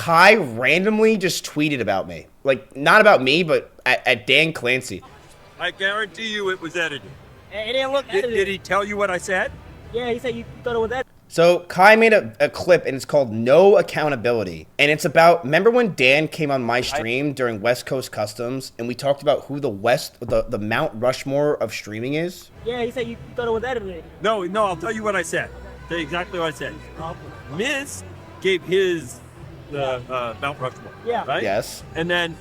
Kai randomly just tweeted about me. Like, not about me, but at Dan Clancy. I guarantee you it was edited. It didn't look edited. Did he tell you what I said? Yeah, he said you thought it was edited. So Kai made a clip, and it's called No Accountability. And it's about, remember when Dan came on my stream during West Coast Customs, and we talked about who the Mount Rushmore of streaming is? Yeah, he said you thought it was edited. No, I'll tell you what I said. Tell you exactly what I said. Miz gave his Mount Rushmore. Yeah. Right? Yes. And then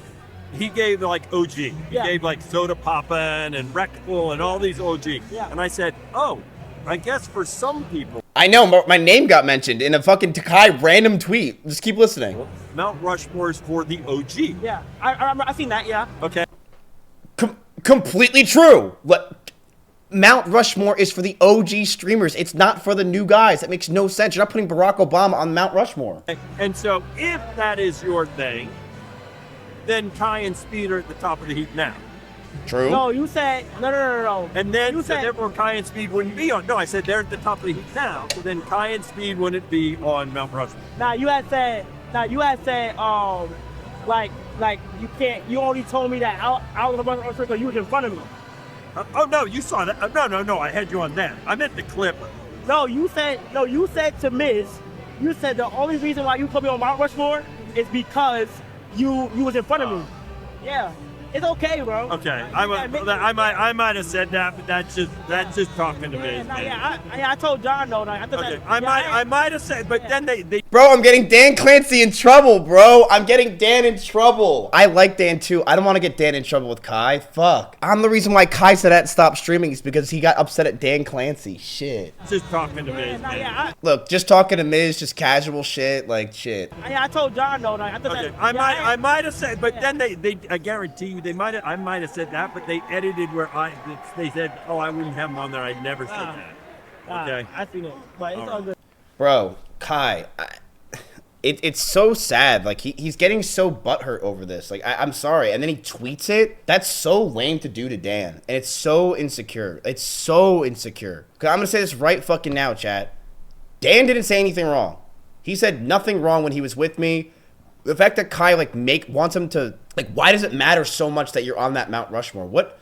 he gave like OG. He gave like Soda Poppin' and Rectal and all these OG. Yeah. And I said, oh, I guess for some people, I know, my name got mentioned in a fucking Kai random tweet. Just keep listening. Mount Rushmore is for the OG. Yeah, I seen that, yeah. Okay. Completely true. Mount Rushmore is for the OG streamers. It's not for the new guys. That makes no sense. You're not putting Barack Obama on Mount Rushmore. And so if that is your thing, then Kai and Speed are at the top of the heap now. True. No, you said, no. And then, you said, therefore, Kai and Speed wouldn't be on. No, I said they're at the top of the heap now. So then Kai and Speed wouldn't be on Mount Rushmore. you had said, like, you can't, you only told me that I was about to Rushmore because you was in front of me. Oh, no, you saw that. No, I had you on that. I meant the clip. No, you said to Miz, you said the only reason why you put me on Mount Rushmore is because you was in front of me. Yeah. It's okay, bro. Okay, I might have said that, but that's just talking to me. I told John though. I might have said, but then they. Bro, I'm getting Dan Clancy in trouble, bro. I'm getting Dan in trouble. I like Dan too. I don't want to get Dan in trouble with Kai. Fuck. I'm the reason why Kai said that stopped streaming is because he got upset at Dan Clancy. Shit. Just talking to me. Look, just talking to Miz, just casual shit, like shit. I told John though. I might have said, but then they I guarantee you. I might have said that, but they edited where they said, "Oh, I wouldn't have him on there." I never said that. Okay, I seen it, but it's all good. Bro, Kai, it's so sad. Like he's getting so butthurt over this. Like I'm sorry, and then he tweets it. That's so lame to do to Dan, and it's so insecure. It's so insecure. Cause I'm gonna say this right fucking now, chat. Dan didn't say anything wrong. He said nothing wrong when he was with me. The fact that Kai wants him to why does it matter so much that you're on that Mount Rushmore? What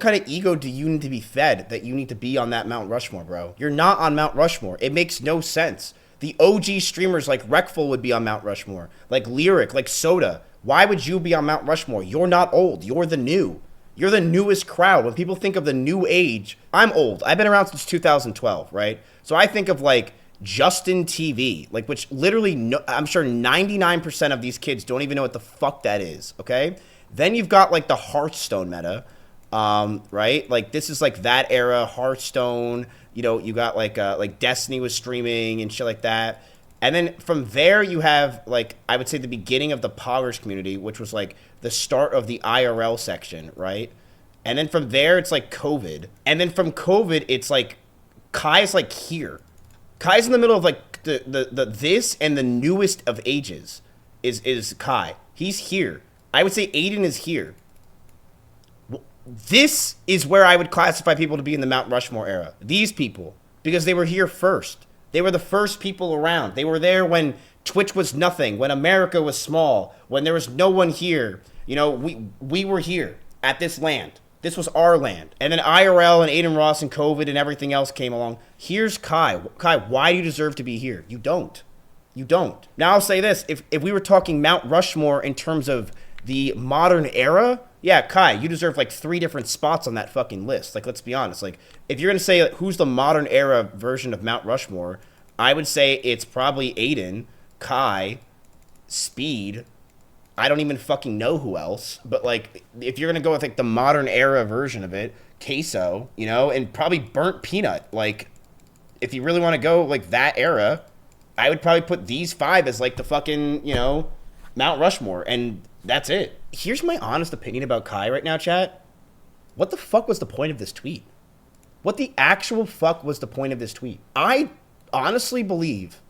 kind of ego do you need to be fed that you need to be on that Mount Rushmore, bro? You're not on Mount Rushmore. It makes no sense. The OG streamers like Recful would be on Mount Rushmore, like Lyric, like Soda. Why would you be on Mount Rushmore? You're not old. You're the new. You're the newest crowd. When people think of the new age, I'm old. I've been around since 2012, right? So I think of Justin TV, which literally, I'm sure 99% of these kids don't even know what the fuck that is, okay? Then you've got, the Hearthstone meta, right? This is, that era, Hearthstone, you got, Destiny was streaming and shit like that. And then from there, you have, I would say the beginning of the Poggers community, which was, the start of the IRL section, right? And then from there, it's, COVID. And then from COVID, it's, Kai's, here. Kai's in the middle of the this and the newest of ages is Kai. He's here. I would say Aiden is here. This is where I would classify people to be in the Mount Rushmore era. These people, because they were here first. They were the first people around. They were there when Twitch was nothing, when America was small, when there was no one here. We were here at this land. This was our land. And then IRL and Aiden Ross and COVID and everything else came along. Here's Kai. Kai, why do you deserve to be here? You don't. You don't. Now I'll say this. If we were talking Mount Rushmore in terms of the modern era, yeah, Kai, you deserve 3 different spots on that fucking list. Let's be honest. If you're going to say who's the modern era version of Mount Rushmore, I would say it's probably Aiden, Kai, Speed. I don't even fucking know who else, but if you're gonna go with the modern era version of it, Queso, and probably Burnt Peanut. If you really want to go that era, I would probably put these 5 as the fucking Mount Rushmore, and that's it. Here's my honest opinion about Kai right now, chat. What the fuck was the point of this tweet? What the actual fuck was the point of this tweet? I honestly believe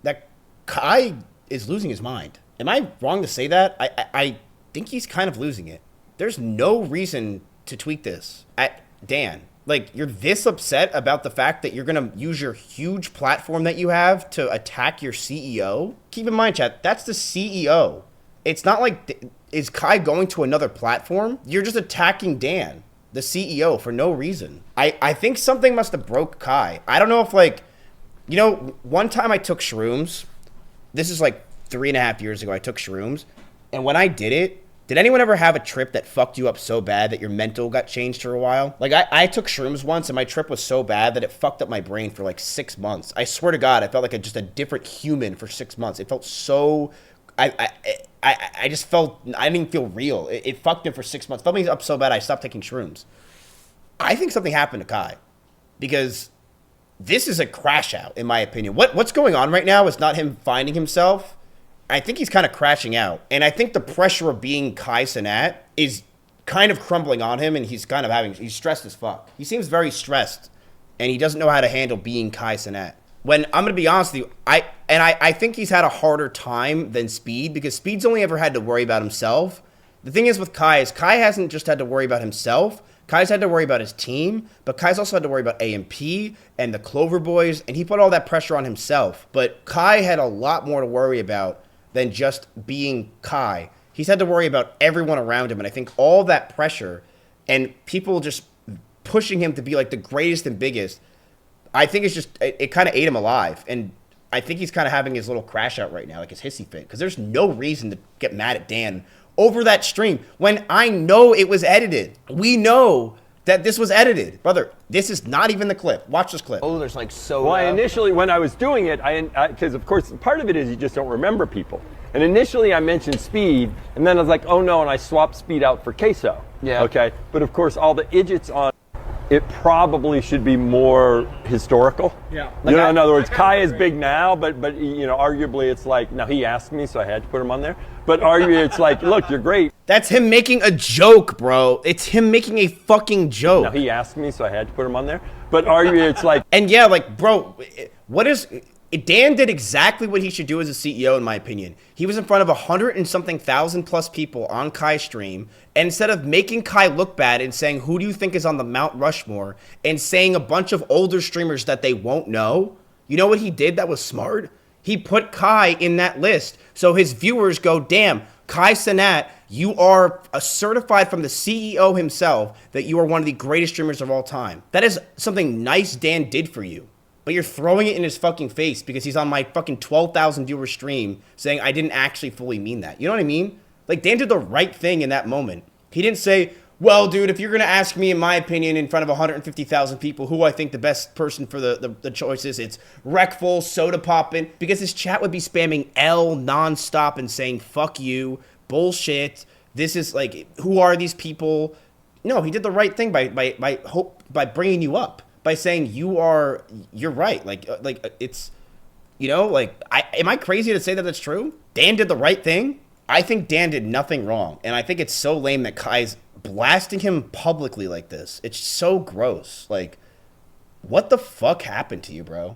that Kai is losing his mind. Am I wrong to say that? I think he's kind of losing it. There's no reason to tweet this at Dan. Like, you're this upset about the fact that you're going to use your huge platform that you have to attack your CEO? Keep in mind, chat, that's the CEO. It's not like, is Kai going to another platform? You're just attacking Dan, the CEO, for no reason. I think something must have broke Kai. I don't know if, like, you know, one time I took shrooms. This is like 3.5 years ago. I took shrooms. And when I did it, did anyone ever have a trip that fucked you up so bad that your mental got changed for a while? Like, I took shrooms once, and my trip was so bad that it fucked up my brain for like 6 months. I swear to God, I felt like just a different human for 6 months. It felt so... I just felt... I didn't even feel real. It fucked him for 6 months. It felt me up so bad, I stopped taking shrooms. I think something happened to Kai. Because this is a crash out, in my opinion. What's going on right now is not him finding himself. I think he's kind of crashing out. And I think the pressure of being Kai Cenat is kind of crumbling on him, and he's stressed as fuck. He seems very stressed, and he doesn't know how to handle being Kai Cenat. When, I'm going to be honest with you, I think he's had a harder time than Speed, because Speed's only ever had to worry about himself. The thing is with Kai is Kai hasn't just had to worry about himself. Kai's had to worry about his team, but Kai's also had to worry about AMP and the Clover Boys, and he put all that pressure on himself. But Kai had a lot more to worry about than just being Kai. He's had to worry about everyone around him, and I think all that pressure and people just pushing him to be like the greatest and biggest, I think it's just, it kind of ate him alive. And I think he's kind of having his little crash out right now, like his hissy fit, because there's no reason to get mad at Dan over that stream when I know it was edited. We know that this was edited. Brother, this is not even the clip. Watch this clip. Oh, there's like so... Well, initially, when I was doing it, because of course, part of it is you just don't remember people. And initially, I mentioned Speed, and then I was like, oh no, and I swapped Speed out for Queso. Yeah. Okay, but of course, all the idiots on it probably should be more historical. Yeah. You know, in other words, Kai is big now, but you know, arguably it's like, now he asked me, so I had to put him on there. But arguably it's like, look, you're great. That's him making a joke, bro. It's him making a fucking joke. Now he asked me, so I had to put him on there. But arguably it's like... And yeah, like, bro, what is... Dan did exactly what he should do as a CEO, in my opinion. He was in front of 100 and something thousand plus people on Kai's stream, and instead of making Kai look bad and saying, who do you think is on the Mount Rushmore, and saying a bunch of older streamers that they won't know, you know what he did that was smart? He put Kai in that list, so his viewers go, damn, Kai Cenat, you are certified from the CEO himself that you are one of the greatest streamers of all time. That is something nice Dan did for you. But you're throwing it in his fucking face because he's on my fucking 12,000 viewer stream saying I didn't actually fully mean that. You know what I mean? Like, Dan did the right thing in that moment. He didn't say, well, dude, if you're going to ask me, in my opinion, in front of 150,000 people who I think the best person for the choice is, it's Wreckful, Soda Poppin', because his chat would be spamming L nonstop and saying, fuck you, bullshit, this is like, who are these people? No, he did the right thing by bringing you up. By saying you're right, like it's, you know, like am I crazy to say that that's true? Dan did the right thing. I think Dan did nothing wrong, and I think it's so lame that Kai's blasting him publicly like this. It's so gross. Like, what the fuck happened to you, bro?